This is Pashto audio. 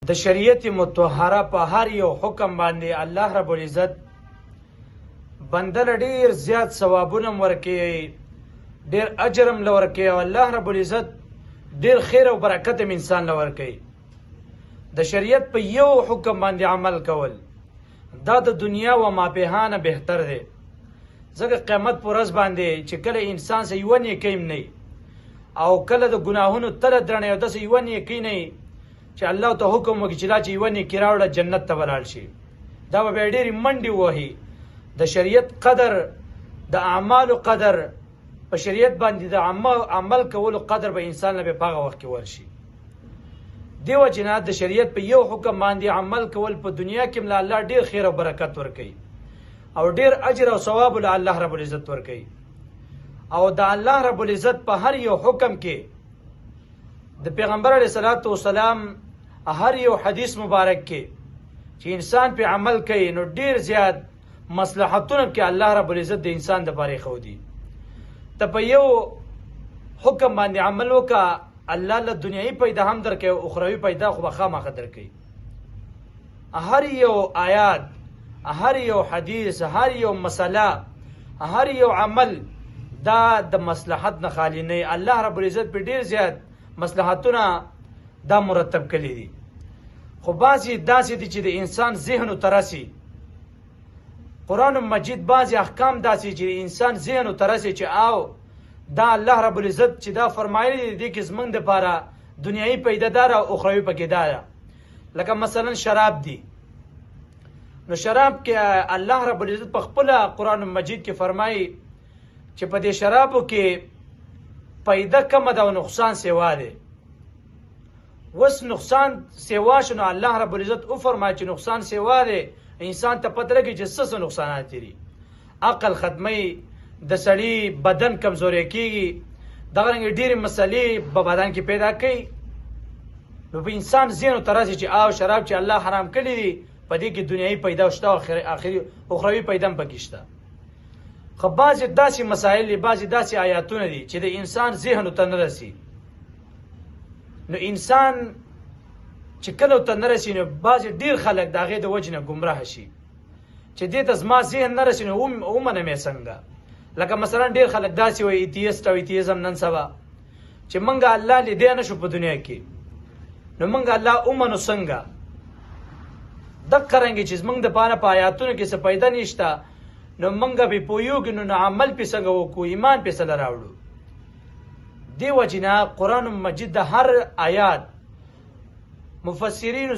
د شریعت مطهره په هر یو حکم باندې الله رب العزت بنده ډیر زیات ثوابونه ورکوي، ډیر اجر هم ورکوي، او الله رب العزت ډیر خیر او برکت هم انسان ورکوي. د شریعت په یو حکم باندې عمل کول دا د دنیا و مابهانه بهتر دی، ځکه قیامت پر ورځ باندې چې کله انسان سه یو نیکی هم نه او کله د ګناهونو تله درنه او داسې یو نیکی نه چې الله ته حکم وکړي چې لا چې یو نیکی راوړه جنت ته ولاړ شي، دا به ډېرې منډې وهي. د شریعت قدر، د اعمالو قدر، په شریعت باندې د عمل کولو قدر به انسان له په هغه وخت کې ورشي. دیو جنا د شریعت په یو حکم باندې عمل کول په دنیا کې مله الله ډیر خیر او برکت ورکوي او ډیر اجر او ثواب له الله رب العزت ورکوي. او د الله رب العزت په هر یو حکم کې د پیغمبر علیه الصلاۃ والسلام هر یو حدیث مبارک کې چې انسان په عمل کوي نو ډیر زیات مصلحتونه کې الله رب العزت د انسان د پاره خو دی. ته په یو حکم باندې عمل وکړه، الله له دنیاوی پیدا هم درکوي او اخروی پیدا خو خامخا درکوي. هر یو آیات، هر یو حدیث، هر یو مسله، هر یو عمل دا د مصلحت نه خالی نه. الله رب العزت په ډیر زیات مصلحتونه دا مرتب کړي دي، خو بعضې داسې دي چې د انسان ذهن ته رسي. قرآن مجید بعضې احکام داسې چې د انسان ذهن ته رسي چې او دا الله رب العزت چې دا فرمایلی دی کې زمونږ دپاره دنیایي پیدا دار او اخروي پکې دا ده. لکه مثلا شراب دی، نو شراب کې الله رب العزت په خپله قرآن مجید کې فرمایي چې په دې شرابو کې پیدا کمه ده او نقصان سیوا دی. وس نقصان سیوا شنو الله رب العزت او فرمایي چې نقصان سیوا دی، انسان ته پته لګي چې څه نقصانات دي. عقل ختمي، د سړي بدن کمزوري کیږي، دغه رنګ ډېرې مسلې په بدن کې پیدا کوي. نو په انسان ذهن ته راسي چې او شراب چې الله حرام کړي دي په دې کې دنیایي پیدا شته او اخري اخروي پیدا هم پکې شته. خو بعضې داسې مسایل دي، بعضې داسې آیاتونه دي چې د انسان ذهن ته نه رسي. نو انسان چې کله ته نه رسي نو بعضې ډېر خلک د هغې د وجې نه ګمراه شي چې دې ته زما ذهن نه رسي نو ومنم یې څنګه. لکه مثلا ډېر خلک داسې وایي ایتیست او ایتیزم نن سبا چې موږ الله لیدی نه شو په دنیا کې، نو موږ الله ومنو څنګه؟ دقه رنګې چې زموږ دپاره په آیاتونو کې څه پیدا نشته نو موږ پې پوهېږو نو عمل پې څنګه وکړو، ایمان پې څنګه راوړو. دې وجې نه قرآن مجید د هر آیات مفسرینو